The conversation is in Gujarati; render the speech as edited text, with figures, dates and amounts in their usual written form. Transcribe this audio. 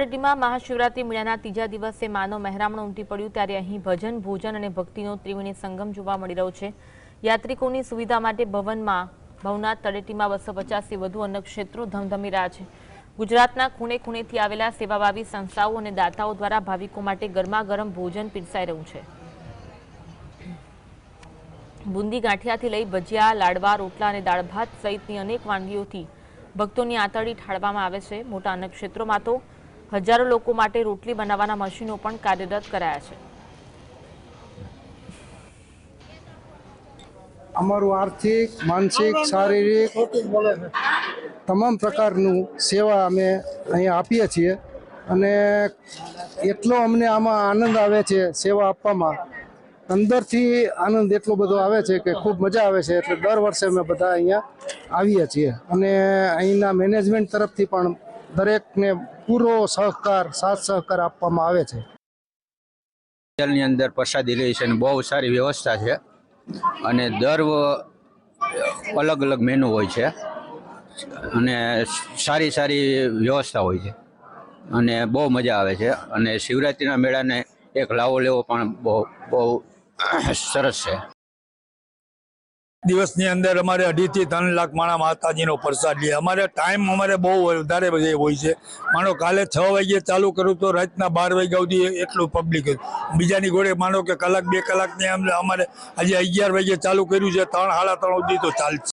તળેટીમાં મહાશિવરાત્રી મેળાના ત્રીજા દિવસે માનવ મહેરામણ ઉમટી પડ્યું ત્યારે અહીં ભજન, ભોજન અને ભક્તિનો ત્રિવેણી સંગમ જોવા મળી રહ્યો છે। યાત્રિકોની સુવિધા માટે ભવનાથ તળેટીમાં 250થી વધુ અન્નક્ષેત્રો ધમધમી રહ્યા છે। ગુજરાતના ખૂણે ખૂણેથી આવેલા સેવાભાવી સંસ્થાઓ અને દાતાઓ દ્વારા ભાવિકો માટે ગરમાગરમ ભોજન પીરસાઈ રહ્યું છે। બુંદી ગાંઠિયાથી લઈ ભજીયા, લાડવા, રોટલા અને દાળ ભાત સહિતની અનેક વાનગીઓથી ભક્તોની આંતરડી ઠાળવામાં આવે છે। મોટા અન્નક્ષેત્રોમાં તો હજારો લોકો માટે રોટલી બનાવવાના મશીનો પણ કાર્યરત કરાયા છે। અમારું આર્થિક, માનસિક, શારીરિક તમામ પ્રકારનું સેવા અમે અહીંયા આપીએ છીએ અને એટલો અમને આમાં આનંદ આવે છે સેવા આપવામાં। અંદરથી આનંદ એટલો બધો આવે છે કે ખૂબ મજા આવે છે। એટલે દર વર્ષે અમે બધા અહીંયા આવીએ છીએ અને અહીંના મેનેજમેન્ટ તરફથી પણ દરેકને પૂરો સહકાર, સાથ સહકાર આપવામાં આવે છે। હોટલની અંદર પ્રસાદી રહી છે અને બહુ સારી વ્યવસ્થા છે અને અલગ અલગ મેનુ હોય છે અને સારી વ્યવસ્થા હોય છે અને બહુ મજા આવે છે અને શિવરાત્રિના મેળાને એક લાવો લેવો પણ બહુ સરસ છે। દિવસની અંદર અમારે 2.5 થી 3 લાખ માણસ માતાજીનો પ્રસાદ લે। અમારે ટાઈમ બહુ વધારે હોય છે। માનો કાલે 6 વાગે ચાલુ કરું તો રાતના 12 વાગ્યા સુધી એટલું પબ્લિક। બીજાની ઘોડે માનો કે કલાક 2 કલાકની અમારે આજે 11 વાગે ચાલુ કર્યું છે, 3 સાડા 3 સુધી તો ચાલશે।